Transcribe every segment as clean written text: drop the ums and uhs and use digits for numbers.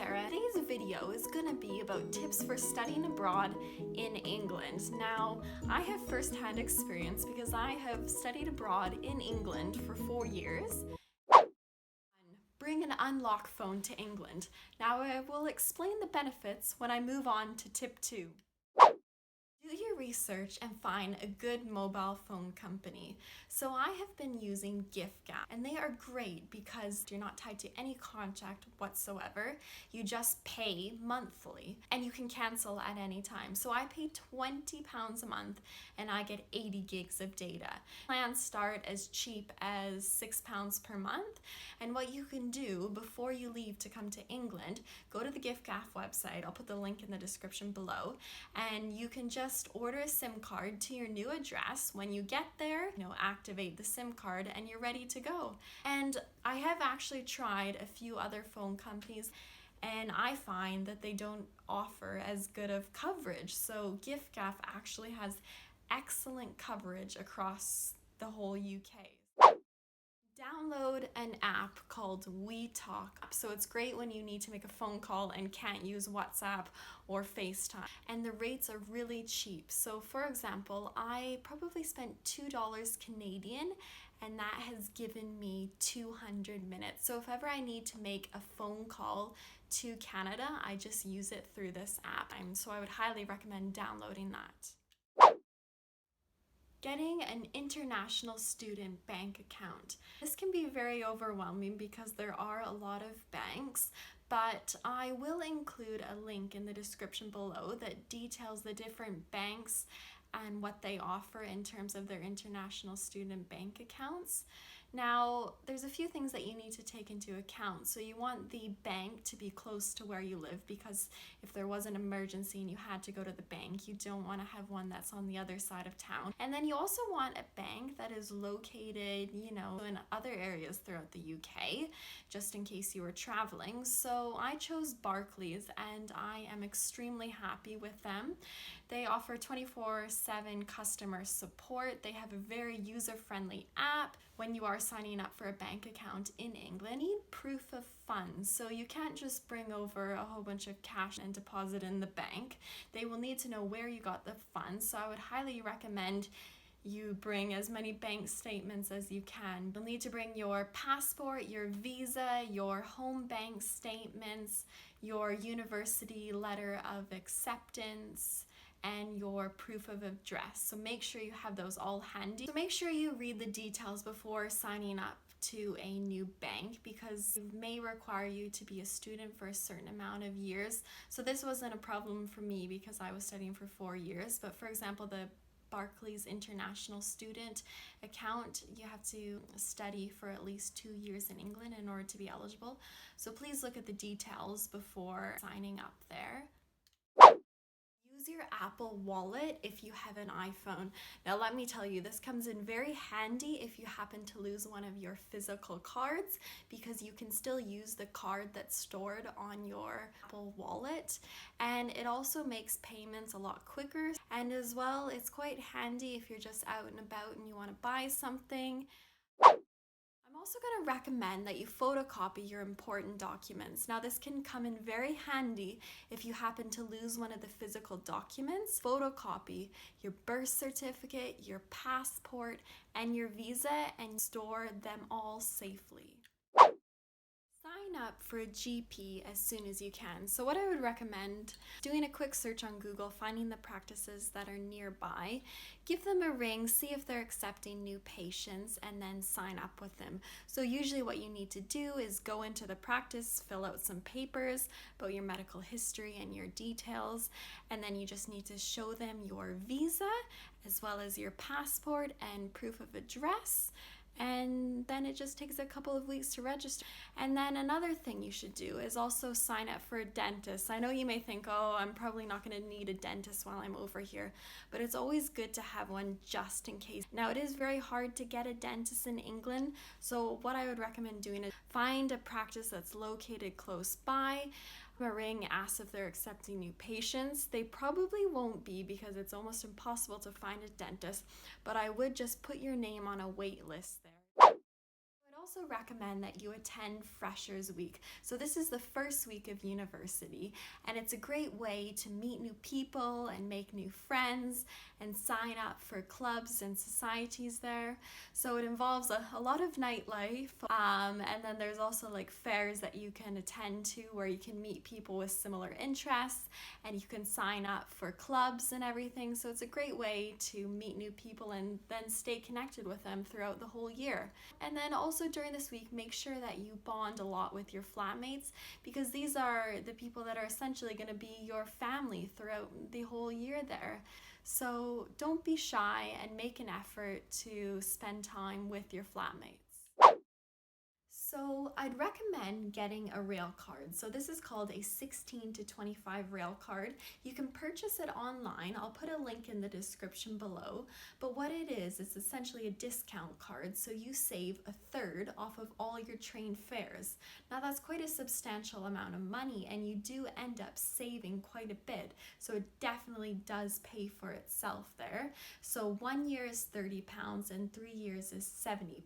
Sarah. Today's video is going to be about tips for studying abroad in England. Now, I have first-hand experience because I have studied abroad in England for 4 years. Bring an unlocked phone to England. Now, I will explain the benefits when I move on to tip 2. Do your research and find a good mobile phone company. So I have been using Giffgaff, and they are great because you're not tied to any contract whatsoever. You just pay monthly and you can cancel at any time. So I pay £20 a month and I get 80 gigs of data. Plans start as cheap as £6 per month. And what you can do before you leave to come to England, go to the Giffgaff website. I'll put the link in the description below, and you can just order a SIM card to your new address. When you get there, activate the SIM card and you're ready to go. And I have actually tried a few other phone companies and I find that they don't offer as good of coverage. So Giffgaff actually has excellent coverage across the whole UK. Download an app called Wetalk. So it's great when you need to make a phone call and can't use WhatsApp or FaceTime. And the rates are really cheap. So for example, I probably spent $2 Canadian and that has given me 200 minutes. So if ever I need to make a phone call to Canada, I just use it through this app. So I would highly recommend downloading that. Getting an international student bank account. This can be very overwhelming because there are a lot of banks, but I will include a link in the description below that details the different banks and what they offer in terms of their international student bank accounts. Now, there's a few things that you need to take into account. So you want the bank to be close to where you live, because if there was an emergency and you had to go to the bank, you don't want to have one that's on the other side of town. And then you also want a bank that is located, in other areas throughout the UK, just in case you were traveling. So I chose Barclays and I am extremely happy with them. They offer 24/7 customer support. They have a very user-friendly app. When you are signing up for a bank account in England, you need proof of funds. So you can't just bring over a whole bunch of cash and deposit in the bank. They will need to know where you got the funds. So I would highly recommend you bring as many bank statements as you can. You'll need to bring your passport, your visa, your home bank statements, your university letter of acceptance, and your proof of address. So make sure you have those all handy. So make sure you read the details before signing up to a new bank, because it may require you to be a student for a certain amount of years. So this wasn't a problem for me because I was studying for 4 years. But for example, the Barclays International Student account, you have to study for at least 2 years in England in order to be eligible. So please look at the details before signing up there. Use your Apple Wallet if you have an iPhone. Now let me tell you, this comes in very handy if you happen to lose one of your physical cards, because you can still use the card that's stored on your Apple Wallet, and it also makes payments a lot quicker. And as well, it's quite handy if you're just out and about and you want to buy something. I'm also going to recommend that you photocopy your important documents. Now this can come in very handy if you happen to lose one of the physical documents. Photocopy your birth certificate, your passport, and your visa and store them all safely. Sign up for a GP as soon as you can. So what I would recommend, doing a quick search on Google, finding the practices that are nearby, give them a ring, see if they're accepting new patients, and then sign up with them. So usually what you need to do is go into the practice, fill out some papers about your medical history and your details, and then you just need to show them your visa as well as your passport and proof of address. And then it just takes a couple of weeks to register. And then another thing you should do is also sign up for a dentist. I know you may think, oh, I'm probably not going to need a dentist while I'm over here, but it's always good to have one just in case. Now, it is very hard to get a dentist in England, so what I would recommend doing is find a practice that's located close by. A ring, ask if they're accepting new patients. They probably won't be because it's almost impossible to find a dentist, but I would just put your name on a wait list there. also recommend that you attend Freshers Week. So this is the first week of university, and it's a great way to meet new people and make new friends and sign up for clubs and societies there. So it involves a lot of nightlife, and then there's also like fairs that you can attend to where you can meet people with similar interests, and you can sign up for clubs and everything. So it's a great way to meet new people and then stay connected with them throughout the whole year. And then also during this week, make sure that you bond a lot with your flatmates, because these are the people that are essentially going to be your family throughout the whole year there. So don't be shy and make an effort to spend time with your flatmates. So I'd recommend getting a Railcard. So this is called a 16 to 25 Railcard. You can purchase it online. I'll put a link in the description below. But what it is, it's essentially a discount card. So you save a third off of all your train fares. Now that's quite a substantial amount of money, and you do end up saving quite a bit. So it definitely does pay for itself there. So 1 year is £30 and 3 years is £70.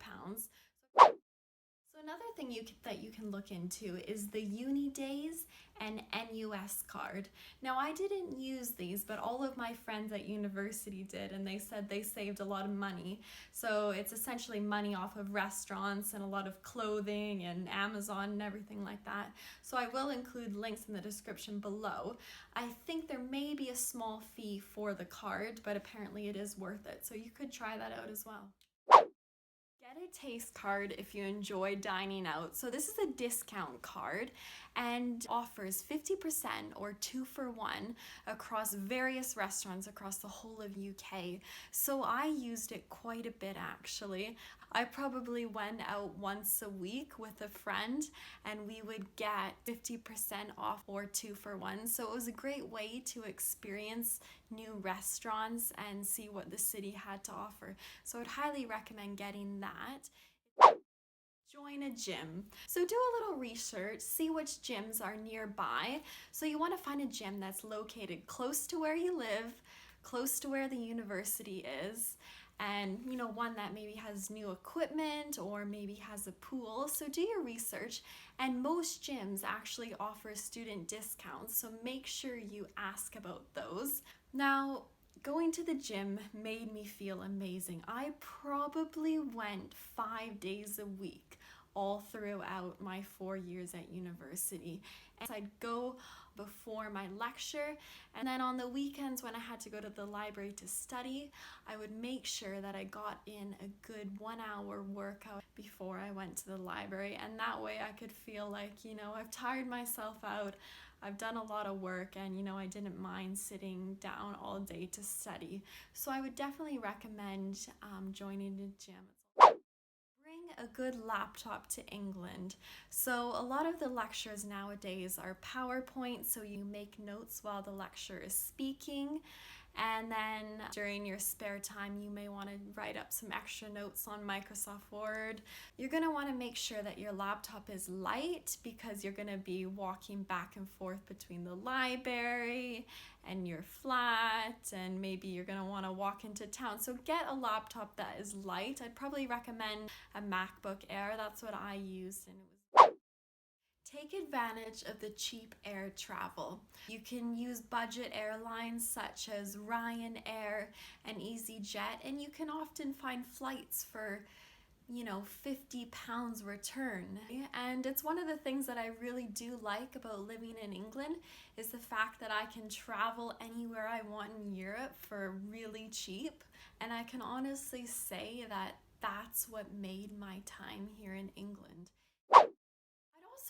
So another thing that you can look into is the Unidays and NUS card. Now I didn't use these, but all of my friends at university did, and they said they saved a lot of money. So it's essentially money off of restaurants and a lot of clothing and Amazon and everything like that. So I will include links in the description below. I think there may be a small fee for the card, but apparently it is worth it. So you could try that out as well. Get a Tastecard if you enjoy dining out. So this is a discount card and offers 50% or 2 for 1 across various restaurants across the whole of UK. So I used it quite a bit actually. I probably went out once a week with a friend and we would get 50% off or 2 for 1. So it was a great way to experience new restaurants and see what the city had to offer. So I'd highly recommend getting that. Join a gym. So do a little research, see which gyms are nearby. So you want to find a gym that's located close to where you live, close to where the university is, and one that maybe has new equipment or maybe has a pool. So do your research, and most gyms actually offer student discounts, so make sure you ask about those. Now, going to the gym made me feel amazing. I probably went 5 days a week all throughout my 4 years at university. And I'd go before my lecture, and then on the weekends when I had to go to the library to study, I would make sure that I got in a good 1 hour workout before I went to the library, and that way I could feel like, I've tired myself out, I've done a lot of work, and I didn't mind sitting down all day to study. So I would definitely recommend joining the gym. Bring a good laptop to England. So a lot of the lectures nowadays are PowerPoint, so you make notes while the lecturer is speaking. And then during your spare time, you may want to write up some extra notes on Microsoft Word. You're going to want to make sure that your laptop is light, because you're going to be walking back and forth between the library and your flat, and maybe you're going to want to walk into town. So get a laptop that is light. I'd probably recommend a MacBook Air. That's what I used, and it was. Take advantage of the cheap air travel. You can use budget airlines such as Ryanair and EasyJet, and you can often find flights for £50 return. And it's one of the things that I really do like about living in England, is the fact that I can travel anywhere I want in Europe for really cheap. And I can honestly say that that's what made my time here in England. I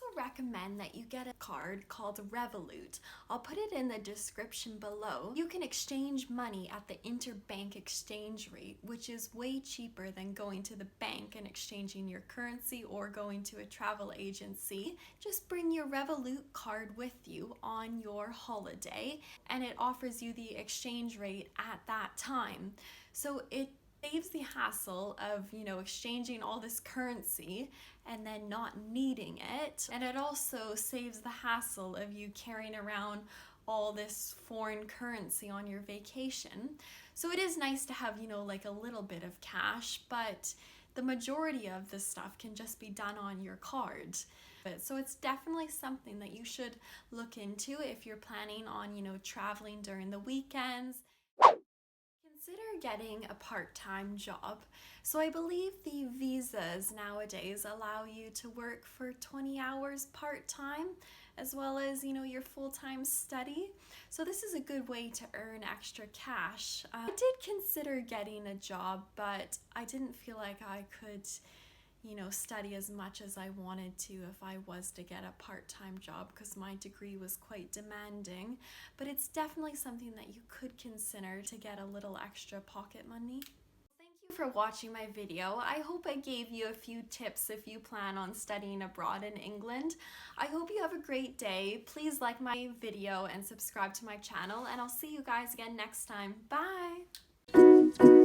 also recommend that you get a card called Revolut. I'll put it in the description below. You can exchange money at the interbank exchange rate, which is way cheaper than going to the bank and exchanging your currency or going to a travel agency. Just bring your Revolut card with you on your holiday, and it offers you the exchange rate at that time. So it saves the hassle of, exchanging all this currency and then not needing it. And it also saves the hassle of you carrying around all this foreign currency on your vacation. So it is nice to have, like a little bit of cash, but the majority of this stuff can just be done on your card. So it's definitely something that you should look into if you're planning on, traveling during the weekends. Consider getting a part-time job. So I believe the visas nowadays allow you to work for 20 hours part-time, as well as, your full-time study. So this is a good way to earn extra cash. I did consider getting a job, but I didn't feel like I could study as much as I wanted to if I was to get a part-time job, because my degree was quite demanding. But it's definitely something that you could consider to get a little extra pocket money. Thank you for watching my video. I hope I gave you a few tips if you plan on studying abroad in England. I hope you have a great day. Please like my video and subscribe to my channel, and I'll see you guys again next time. Bye!